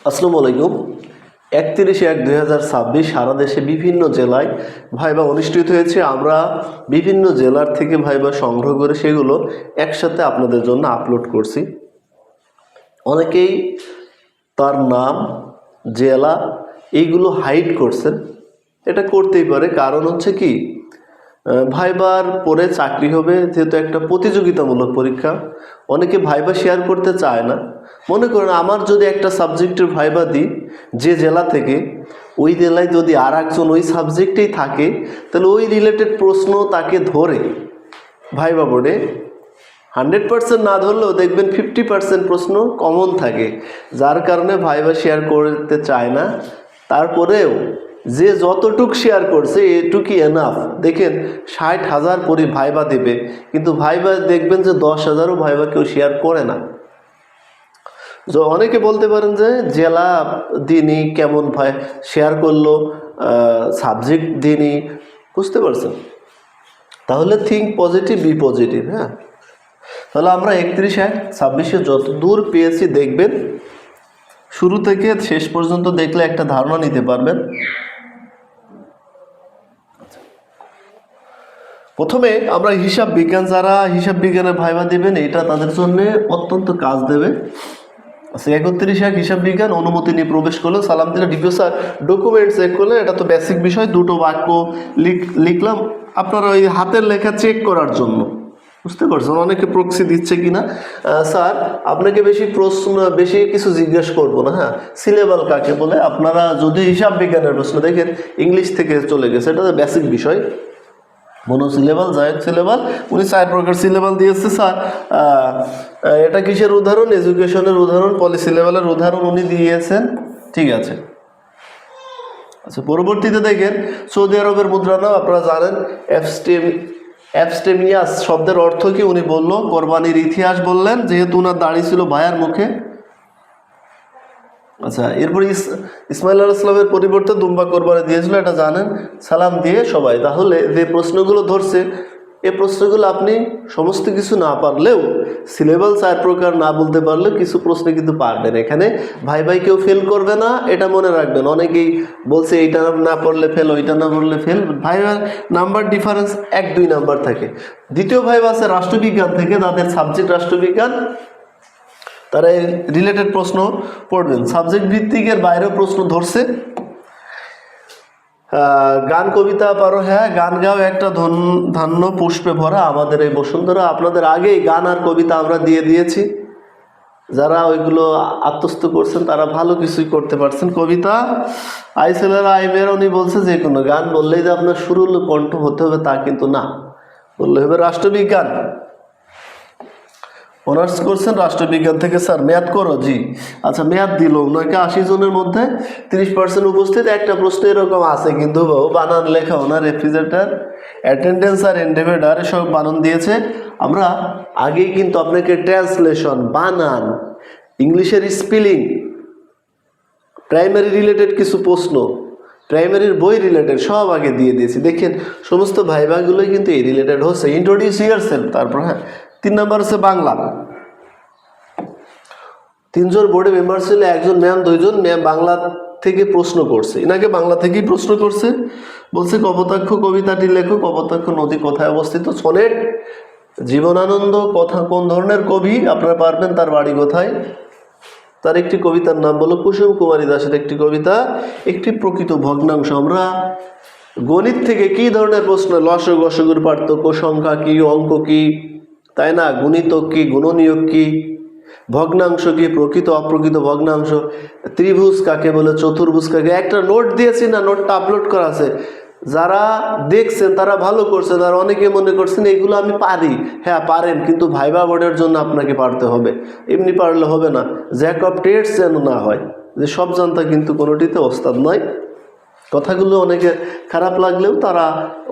আসসালামু আলাইকুম। 31/1/2026 সারা দেশে বিভিন্ন জেলায় ভাইবা অনুষ্ঠিত হয়েছে। আমরা বিভিন্ন জেলার থেকে ভাইবা সংগ্রহ করে সেগুলো একসাথে আপনাদের জন্য আপলোড করছি। অনেকেই তার নাম, জেলা এইগুলো হাইড করছেন। এটা করতেই পারে, কারণ হচ্ছে কি, ভাইবার পরে চাকরি হবে, যেহেতু একটা প্রতিযোগিতামূলক পরীক্ষা। অনেকে ভাইবা শেয়ার করতে চায় না। মনে করেন আমার যদি একটা সাবজেক্টের ভাইবা দিই যে জেলা থেকে, ওই জেলায় যদি আর একজন ওই সাবজেক্টেই থাকে, তাহলে ওই রিলেটেড প্রশ্ন তাকে ধরে ভাইবা বোর্ডে 100% না ধরলেও দেখবেন 50% প্রশ্ন কমন থাকে, যার কারণে ভাইবা শেয়ার করতে চায় না। তারপরেও যে যতটুক শেয়ার করছে এটুকুই এনাফ। দেখেন 60,000 ভাইবা দেবে, কিন্তু ভাইবা দেখবেন যে 10,000ও ভাইবা কেউ শেয়ার করে না। তো অনেকে বলতে পারেন যে জেলা দিনই কেমন ভাই শেয়ার করলো, সাবজেক্ট দিনই, বুঝতে পারছেন? তাহলে থিঙ্ক পজিটিভ, বি পজিটিভ। হ্যাঁ, তাহলে আমরা 31/1/26 যত দূর পেয়েছি দেখবেন, শুরু থেকে শেষ পর্যন্ত দেখলে একটা ধারণা নিতে পারবেন। প্রথমে আমরা হিসাব বিজ্ঞান, যারা হিসাব বিজ্ঞানের ভাইবা দিবেন, এটা তাদের জন্য অত্যন্ত কাজ দেবে। 31/1 হিসাব বিজ্ঞান অনুমতি নিয়ে প্রবেশ করলো, সালাম দিলে ডিপিও স্যার ডকুমেন্ট চেক করলে, এটা তো বেসিক বিষয়, দুটো বাক্য লিখলাম আপনার ওই হাতের লেখা চেক করার জন্য, বুঝতে পারছেন? অনেকে প্রক্সি দিচ্ছে কিনা। স্যার আপনাকে বেশি কিছু জিজ্ঞেস করবো না। হ্যাঁ, সিলেবাল কাকে বলে? আপনারা যদি হিসাব বিজ্ঞানের প্রশ্ন দেখেন ইংলিশ থেকে চলে গেছে, এটা তো বেসিক বিষয়। মনো সিলেবাল, জায়ক সিলেবাল, উনি 4 প্রকার সিলেবাল দিয়েছে। স্যার এটা কিসের উদাহরণ? এডুকেশনের উদাহরণ, পলি সিলেবালের উদাহরণ উনি দিয়েছেন। ঠিক আছে। আচ্ছা, পরবর্তীতে দেখেন সৌদি আরবের মুদ্রা নাম আপনারা জানেন, অ্যাবস্টেমিয়াস শব্দের অর্থ কি উনি বলল। কোরবানির ইতিহাস বললেন, যেহেতু উনার দাঁড়িয়ে ছিল ভাইয়ার মুখে। আচ্ছা, এরপর ইসমাইল আলাইহিস সালামের পরিবর্তে দুম্বা কোরবানি দিয়েছিল, এটা জানেন। সালাম দিয়ে সবাই। তাহলে যে প্রশ্নগুলো ধরছে, এই প্রশ্নগুলো আপনি সমস্ত কিছু না পারলেও, সিলেবাল 4 প্রকার না বলতে পারলেও কিছু প্রশ্ন কিন্তু পারবেন। এখানে ভাই কেউ ফেল করবে না, এটা মনে রাখবেন। অনেকেই বলছে এইটা না পড়লে ফেল, ওইটা না পড়লে ফেল। ভাইবার নাম্বার ডিফারেন্স 1-2 নাম্বার থাকে। দ্বিতীয় ভাইবা আছে রাষ্ট্রবিজ্ঞান থেকে, তাদের সাবজেক্ট রাষ্ট্রবিজ্ঞান, তারা রিলেটেড প্রশ্ন পড়বেন। সাবজেক্ট ভিত্তিকের বাইরেও প্রশ্ন ধরছে। গান কবিতা পারো? হ্যাঁ, গান গাও একটা ধান্য পুষ্পে ভরা আমাদের এই বসুন্ধরা। আপনাদের আগেই গান আর কবিতা আমরা দিয়ে দিয়েছি। যারা ওইগুলো আত্মস্থ করছেন তারা ভালো কিছুই করতে পারছেন। কবিতা আইসেলার আইমের উনি বলছে যে কোনো গান বললেই যে আপনার সুরুল কণ্ঠ হতে হবে তা কিন্তু না, বললে হবে রাষ্ট্রবিজ্ঞান। অনার্স করছেন রাষ্ট্রবিজ্ঞান থেকে। স্যার ম্যাথ করো? জি। আচ্ছা, ম্যাথ দিল ওনাকে 80 জনের মধ্যে 30% উপস্থিত। একটা প্রশ্ন এরকম আছে কিন্তু বানান লেখা, ওনার রেফ্রিজারেটর, অ্যাটেন্ডেন্স আর এন্ডেভেডার এসব বানান দিয়েছে। আমরা আগেই কিন্তু আপনাকে ট্রান্সলেশন, বানান, ইংলিশের স্পেলিং, প্রাইমারি রিলেটেড কিছু প্রশ্ন, প্রাইমারির বই রিলেটেড সব আগে দিয়ে দিয়েছি। দেখেন সমস্ত ভাইভাগুলোই কিন্তু এই রিলেটেড হচ্ছে। Introduce yourself. তারপর হ্যাঁ, 3 নাম্বার হচ্ছে বাংলা। 3 জন বোর্ডে মেম্বার ছিল, একজন ম্যাম, 2 জন ম্যাম বাংলা থেকে প্রশ্ন করছে। এনাকে বাংলা থেকেই প্রশ্ন করছে। বলছে কপোতাক্ষ কবিতাটি লেখো। কপোতাক্ষ নদী কোথায় অবস্থিত? সনেট। জীবনানন্দ কথা কোন ধরনের কবি? আপনারা পারবেন তার বাড়ি কোথায়। তার একটি কবিতার নাম বলো। কুসুম কুমারী দাসের একটি কবিতা, একটি প্রকৃত ভগ্নাংশ। আমরা গণিত থেকে কি ধরনের প্রশ্ন? লসক গসকের পার্থক্য, সংখ্যা কি, অঙ্ক কি, তাই না? গুণিতক কি, গুণনীয়ক কি, ভগ্নাংশ কি, প্রকৃত অপ্রকৃত ভগ্নাংশ, ত্রিভুজ কাকে বলে, চতুর্ভুজ কাকে। একটা নোট দিয়েছি না, নোটটা আপলোড করা আছে। যারা দেখছেন তারা ভালো করছেন, আর অনেকে মনে করছেন এগুলো আমি পারি। হ্যাঁ পারেন, কিন্তু ভাইবা বোর্ডের জন্য আপনাকে পারতে হবে, এমনি পারলে হবে না। জ্যাক অফ ট্রেডস যেন না হয়, যে সব জানতা কিন্তু কোনোটিতে ওস্তাদ নয়। কথাগুলো অনেকে খারাপ লাগলেও তারা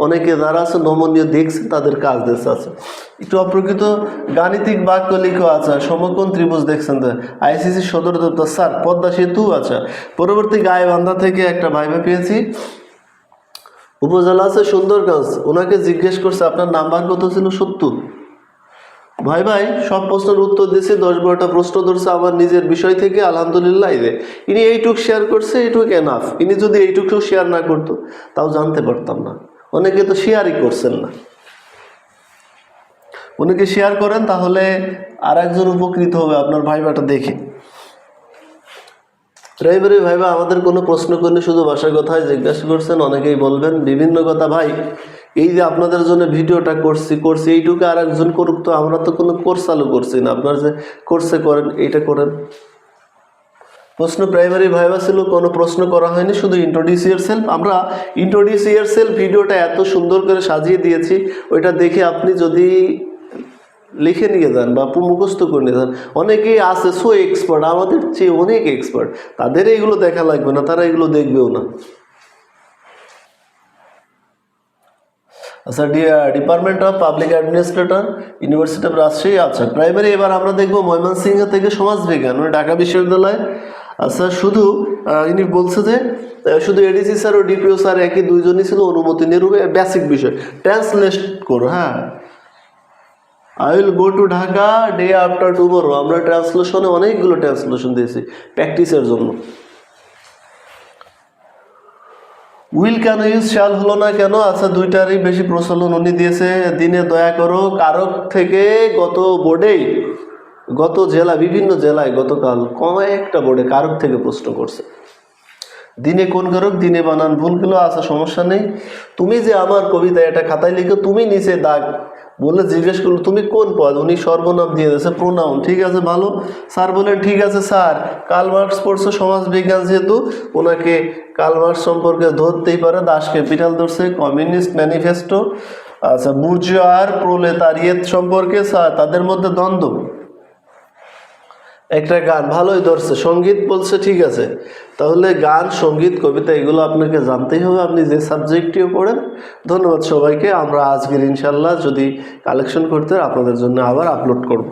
অনেকে যারা আছে নমনীয় দেখছেন, তাদের কাজ দেশে আছে। একটু অপ্রকৃত গাণিতিক বাক্য লিখো। আছে সমকোণ ত্রিভুজ দেখছেন তো, আইসিসি সদর দপ্তর। স্যার পদ্মা সেতু। আচ্ছা, পরবর্তী গাইবান্ধা থেকে একটা ভাইবা পেয়েছি, উপজেলা আছে সুন্দরগঞ্জ। ওনাকে জিজ্ঞেস করছে আপনার নাম্বার কত ছিল? 70। ভাই সব প্রশ্নের উত্তর দিয়েছি, 10-12টা প্রশ্ন ধরছে আমার নিজের বিষয় থেকে, আলহামদুলিল্লাহ। ইনি এইটুক শেয়ার করছে, এইটুক এনাফ। ইনি যদি এইটুকু শেয়ার না করতো তাও জানতে পারতাম না। অনেকে তো শেয়ারই করছেন না। অনেকে শেয়ার করেন, তাহলে আর একজন উপকৃত হবে আপনার ভাইবাটা দেখে। প্রাইমারি ভাইবা আমাদের কোনো প্রশ্ন করলে শুধু ভাষার কথায় জিজ্ঞাসা করছেন, অনেকেই বলবেন বিভিন্ন কথা। ভাই এই যে আপনাদের জন্য ভিডিওটা করছি এইটুকু আর একজন করুক, তো আমরা তো কোনো কোর্স চালু করছি না। আপনার যে কোর্সে করেন এইটা করেন। প্রশ্ন প্রাইমারি ভাইবা ছিল, কোনো প্রশ্ন করা হয়নি, শুধু ইন্ট্রোডিউস ইয়োরসেলফ। আমরা ইন্ট্রোডিউস ইয়োরসেলফ ভিডিওটা এত সুন্দর করে সাজিয়ে দিয়েছি, ওইটা দেখে আপনি যদি লিখে নিয়ে যান বা মুখস্থ করে নিয়ে যান। অনেকেই আছে সো এক্সপার্ট, আমাদের চেয়ে অনেক এক্সপার্ট, তাদের এইগুলো দেখা লাগবে না, তারা এগুলো দেখবেও না। আচ্ছা, department of public administrator, university of Rajshahi. আচ্ছা, প্রাইমারি এবার আমরা দেখবো ময়মনসিংহ থেকে সমাজবিজ্ঞান, মানে ঢাকা বিশ্ববিদ্যালয়। আচ্ছা, শুধু ইনি বলছে যে শুধু এডিসি স্যার ও ডিপিও স্যার একই, দুইজনই ছিল অনুমতি নিরূপে। বেসিক বিষয় ট্রান্সলেট করো। হ্যাঁ, I will go to Dhaka day after tomorrow. আমরা ট্রান্সলেশনে অনেকগুলো ট্রান্সলেশন দিয়েছি প্র্যাকটিসের জন্য। উইল কেন ইউজ, শ্যাল হলো না কেন? আচ্ছা, দুইটারই বেশি প্রচলন উনি দিয়েছে। দিনে দয়া করো, কারক থেকে গত বোর্ডেই, গত জেলা, বিভিন্ন জেলায় গতকাল কয়েকটা বোর্ডে কারক থেকে প্রশ্ন করছে। দিনে কোন কারক, দিনে বানান ভুল গেল। আচ্ছা, সমস্যা নেই। তুমি যে আমার কবিতা এটা খাতায় লিখো, তুমি নিচে দাগ বলে জিজ্ঞেস করলো তুমি কোন পদ, উনি সর্বনাম দিয়ে দিয়েছে, প্রোনাউন। ঠিক আছে, ভালো। স্যার বলেন ঠিক আছে স্যার, কার্ল মার্কস পড়ছে সমাজ বিজ্ঞান, যেহেতু ওনাকে কার্ল মার্কস সম্পর্কে ধরতেই পারে। দাস ক্যাপিটাল ধরছে, কমিউনিস্ট ম্যানিফেস্টো। আচ্ছা, বুর্জোয়া আর প্রোলেতারিয়েত সম্পর্কে স্যার তাদের মধ্যে দ্বন্দ্ব। একটা গান ভালোই ধরছে, সঙ্গীত বলছে, ঠিক আছে। তাহলে গান, সঙ্গীত, কবিতা এগুলো আপনাকে জানতেই হবে, আপনি যে সাবজেক্টটিও পড়েন। ধন্যবাদ সবাইকে। আমরা আজকের ইনশাল্লাহ যদি কালেকশন করতে আপনাদের জন্য আবার আপলোড করব।